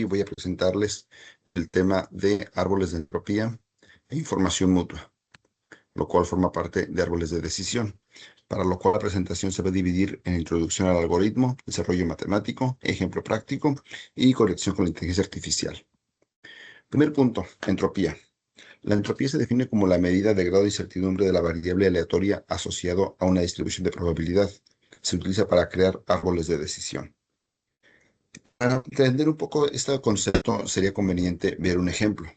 y voy a presentarles el tema de árboles de entropía e información mutua, lo cual forma parte de árboles de decisión, para lo cual la presentación se va a dividir en introducción al algoritmo, desarrollo matemático, ejemplo práctico y conexión con la inteligencia artificial. Primer punto, entropía. La entropía se define como la medida de grado de incertidumbre de la variable aleatoria asociado a una distribución de probabilidad. Se utiliza para crear árboles de decisión. Para entender un poco este concepto, sería conveniente ver un ejemplo.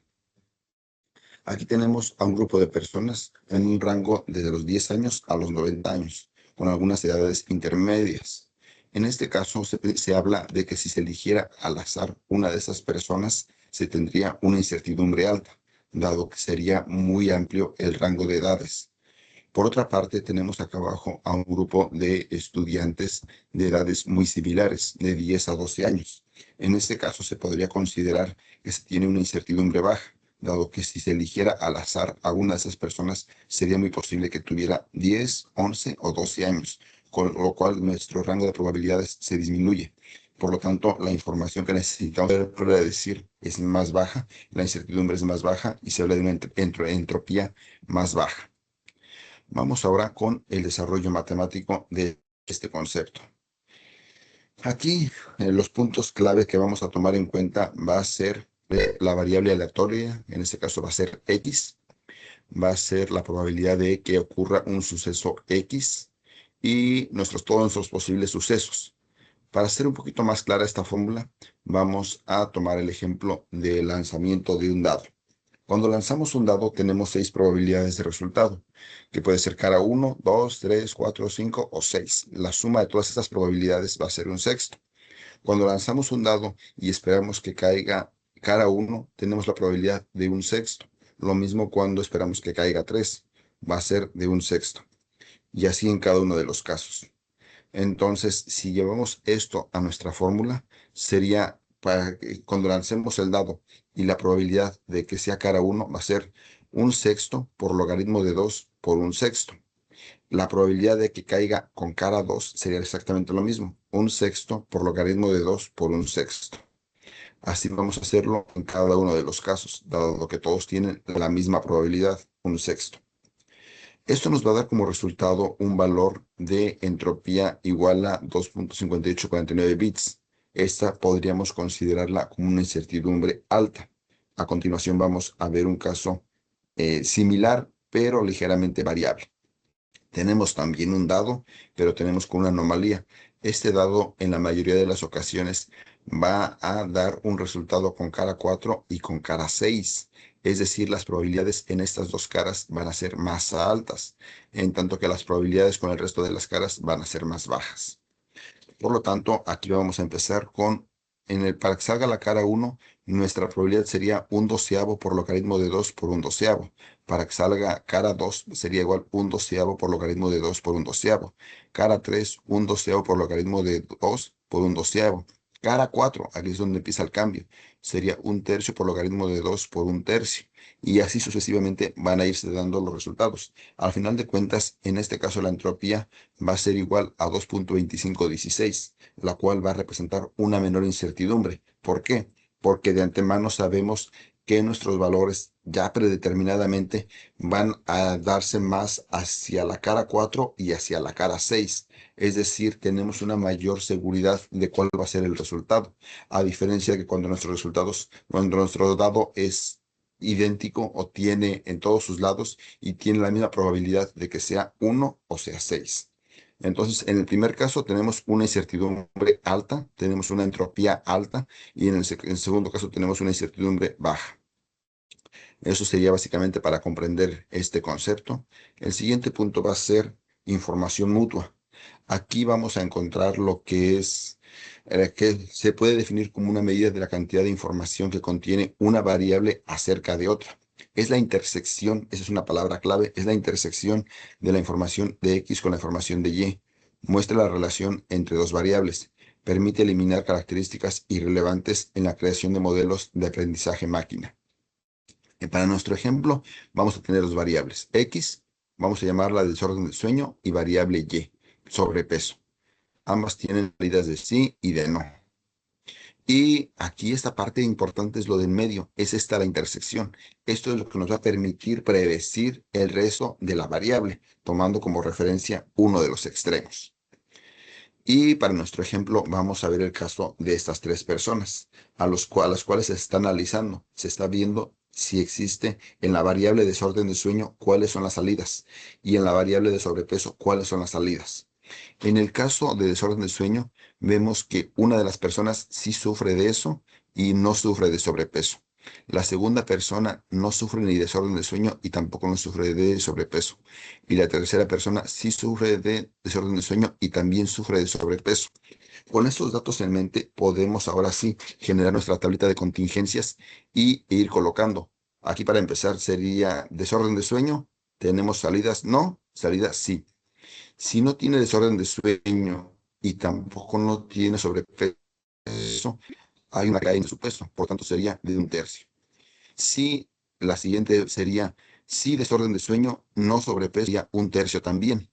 Aquí tenemos a un grupo de personas en un rango desde los 10 años a los 90 años, con algunas edades intermedias. En este caso, se habla de que si se eligiera al azar una de esas personas, se tendría una incertidumbre alta, dado que sería muy amplio el rango de edades. Por otra parte, tenemos acá abajo a un grupo de estudiantes de edades muy similares, de 10 a 12 años. En este caso, se podría considerar que se tiene una incertidumbre baja, dado que si se eligiera al azar a una de esas personas, sería muy posible que tuviera 10, 11 o 12 años, con lo cual nuestro rango de probabilidades se disminuye. Por lo tanto, la información que necesitamos predecir es más baja, la incertidumbre es más baja y se habla de una entropía más baja. Vamos ahora con el desarrollo matemático de este concepto. Aquí los puntos clave que vamos a tomar en cuenta va a ser la variable aleatoria, en este caso va a ser X, va a ser la probabilidad de que ocurra un suceso X y todos nuestros posibles sucesos. Para hacer un poquito más clara esta fórmula, vamos a tomar el ejemplo del lanzamiento de un dado. Cuando lanzamos un dado, tenemos 6 probabilidades de resultado, que puede ser cara 1, 2, 3, 4, 5 o 6. La suma de todas estas probabilidades va a ser un sexto. Cuando lanzamos un dado y esperamos que caiga cara 1, tenemos la probabilidad de un sexto. Lo mismo cuando esperamos que caiga 3, va a ser de un sexto. Y así en cada uno de los casos. Entonces, si llevamos esto a nuestra fórmula, sería para que cuando lancemos el dado y la probabilidad de que sea cara 1 va a ser un sexto por logaritmo de 2 por un sexto. La probabilidad de que caiga con cara 2 sería exactamente lo mismo, un sexto por logaritmo de 2 por un sexto. Así vamos a hacerlo en cada uno de los casos, dado que todos tienen la misma probabilidad, un sexto. Esto nos va a dar como resultado un valor de entropía igual a 2.5849 bits. Esta podríamos considerarla como una incertidumbre alta. A continuación vamos a ver un caso similar, pero ligeramente variable. Tenemos también un dado, pero tenemos con una anomalía. Este dado en la mayoría de las ocasiones va a dar un resultado con cara 4 y con cara 6. Es decir, las probabilidades en estas dos caras van a ser más altas, en tanto que las probabilidades con el resto de las caras van a ser más bajas. Por lo tanto, aquí vamos a empezar con, para que salga la cara 1, nuestra probabilidad sería un doceavo por logaritmo de 2 por un doceavo. Para que salga cara 2 sería igual un doceavo por logaritmo de 2 por un doceavo. Cara 3, un doceavo por logaritmo de 2 por un doceavo. Cara 4, aquí es donde empieza el cambio, sería un tercio por logaritmo de 2 por un tercio. Y así sucesivamente van a irse dando los resultados. Al final de cuentas, en este caso la entropía va a ser igual a 2.2516, la cual va a representar una menor incertidumbre. ¿Por qué? Porque de antemano sabemos que nuestros valores ya predeterminadamente van a darse más hacia la cara 4 y hacia la cara 6. Es decir, tenemos una mayor seguridad de cuál va a ser el resultado. A diferencia de que cuando nuestro dado es idéntico o tiene en todos sus lados y tiene la misma probabilidad de que sea 1 o sea 6. Entonces, en el primer caso tenemos una incertidumbre alta, tenemos una entropía alta y en el segundo caso tenemos una incertidumbre baja. Eso sería básicamente para comprender este concepto. El siguiente punto va a ser información mutua. Aquí vamos a encontrar lo que es, que se puede definir como una medida de la cantidad de información que contiene una variable acerca de otra. Es la intersección, esa es una palabra clave, es la intersección de la información de X con la información de Y. Muestra la relación entre dos variables. Permite eliminar características irrelevantes en la creación de modelos de aprendizaje máquina. Para nuestro ejemplo, vamos a tener dos variables. X, vamos a llamarla desorden del sueño, y variable Y, sobrepeso. Ambas tienen salidas de sí y de no. Y aquí esta parte importante es lo del medio, es esta la intersección. Esto es lo que nos va a permitir predecir el resto de la variable, tomando como referencia uno de los extremos. Y para nuestro ejemplo vamos a ver el caso de estas tres personas, a las cuales se está analizando, se está viendo si existe en la variable desorden de sueño cuáles son las salidas y en la variable de sobrepeso cuáles son las salidas. En el caso de desorden de sueño, vemos que una de las personas sí sufre de eso y no sufre de sobrepeso. La segunda persona no sufre ni desorden de sueño y tampoco no sufre de sobrepeso. Y la tercera persona sí sufre de desorden de sueño y también sufre de sobrepeso. Con estos datos en mente, podemos ahora sí generar nuestra tablita de contingencias y ir colocando. Aquí para empezar sería desorden de sueño. ¿Tenemos salidas? No. Salidas sí. Si no tiene desorden de sueño y tampoco no tiene sobrepeso, hay una caída en su peso, por tanto sería de un tercio. Si la siguiente sería, si desorden de sueño, no sobrepeso, sería un tercio también.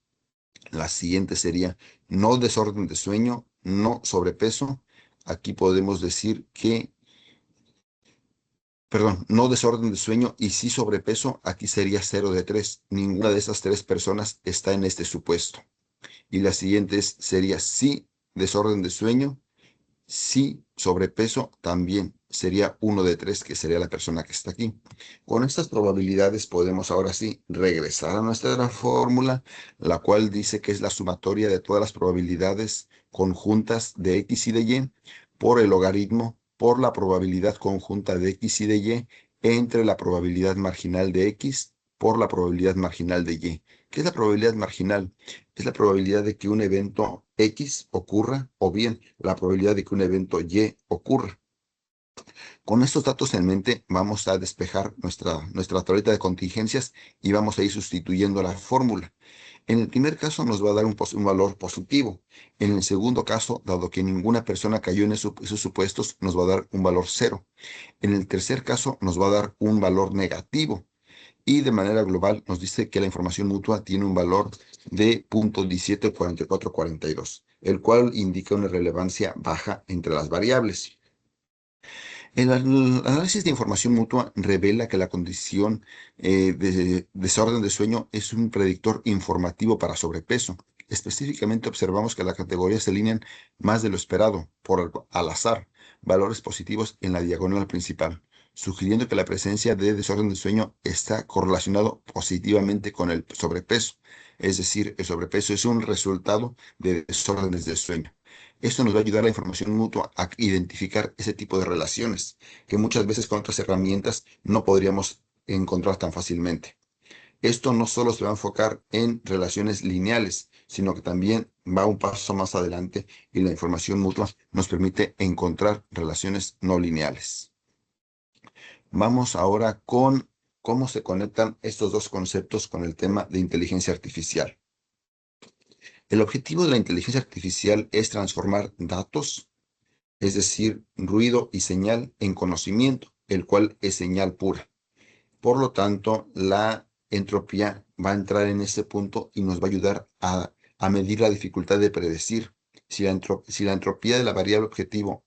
La siguiente sería, no desorden de sueño, no sobrepeso. Aquí podemos decir que, perdón, no desorden de sueño y sí sobrepeso, aquí sería 0 de 3. Ninguna de esas tres personas está en este supuesto. Y la siguiente sería sí desorden de sueño, sí sobrepeso también. Sería uno de tres, que sería la persona que está aquí. Con estas probabilidades podemos ahora sí regresar a nuestra fórmula, la cual dice que es la sumatoria de todas las probabilidades conjuntas de X y de Y por el logaritmo por la probabilidad conjunta de X y de Y entre la probabilidad marginal de X por la probabilidad marginal de Y. ¿Qué es la probabilidad marginal? Es la probabilidad de que un evento X ocurra o bien la probabilidad de que un evento Y ocurra. Con estos datos en mente vamos a despejar nuestra tableta de contingencias y vamos a ir sustituyendo la fórmula. En el primer caso nos va a dar un valor positivo. En el segundo caso, dado que ninguna persona cayó en esos supuestos, nos va a dar un valor 0. En el tercer caso nos va a dar un valor negativo. Y de manera global nos dice que la información mutua tiene un valor de 0.174442, el cual indica una relevancia baja entre las variables. El análisis de información mutua revela que la condición de desorden de sueño es un predictor informativo para sobrepeso. Específicamente observamos que las categorías se alinean más de lo esperado, al azar, valores positivos en la diagonal principal, sugiriendo que la presencia de desorden de sueño está correlacionado positivamente con el sobrepeso. Es decir, el sobrepeso es un resultado de desórdenes de sueño. Esto nos va a ayudar a la información mutua a identificar ese tipo de relaciones que muchas veces con otras herramientas no podríamos encontrar tan fácilmente. Esto no solo se va a enfocar en relaciones lineales, sino que también va un paso más adelante y la información mutua nos permite encontrar relaciones no lineales. Vamos ahora con cómo se conectan estos dos conceptos con el tema de inteligencia artificial. El objetivo de la inteligencia artificial es transformar datos, es decir, ruido y señal, en conocimiento, el cual es señal pura. Por lo tanto, la entropía va a entrar en ese punto y nos va a ayudar a medir la dificultad de predecir. Si la entropía de la variable objetivo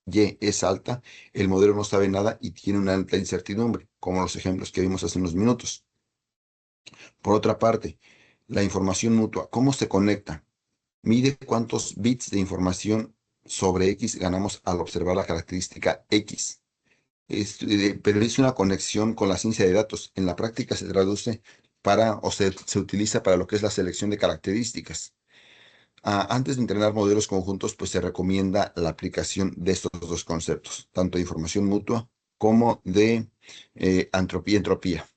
Y es alta, el modelo no sabe nada y tiene una alta incertidumbre, como los ejemplos que vimos hace unos minutos. Por otra parte, la información mutua, ¿cómo se conecta? Mide cuántos bits de información sobre X ganamos al observar la característica X. Pero es una conexión con la ciencia de datos. En la práctica se traduce se utiliza para lo que es la selección de características. Antes de entrenar modelos conjuntos, pues se recomienda la aplicación de estos dos conceptos, tanto de información mutua como de entropía y entropía.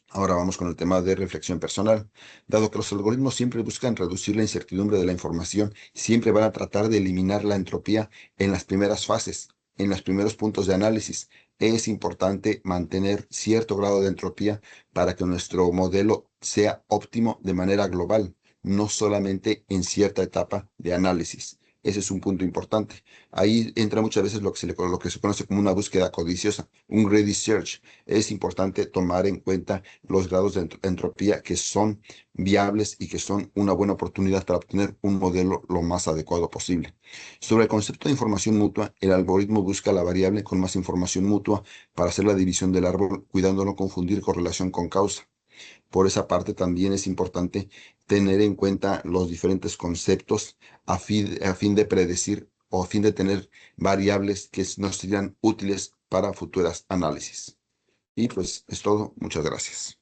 Ahora vamos con el tema de reflexión personal. Dado que los algoritmos siempre buscan reducir la incertidumbre de la información, siempre van a tratar de eliminar la entropía en las primeras fases, en los primeros puntos de análisis. Es importante mantener cierto grado de entropía para que nuestro modelo sea óptimo de manera global, no solamente en cierta etapa de análisis. Ese es un punto importante. Ahí entra muchas veces lo que se conoce como una búsqueda codiciosa, un greedy search. Es importante tomar en cuenta los grados de entropía que son viables y que son una buena oportunidad para obtener un modelo lo más adecuado posible. Sobre el concepto de información mutua, el algoritmo busca la variable con más información mutua para hacer la división del árbol, cuidando no confundir correlación con causa. Por esa parte también es importante tener en cuenta los diferentes conceptos a fin de predecir o a fin de tener variables que nos serían útiles para futuras análisis. Y pues es todo. Muchas gracias.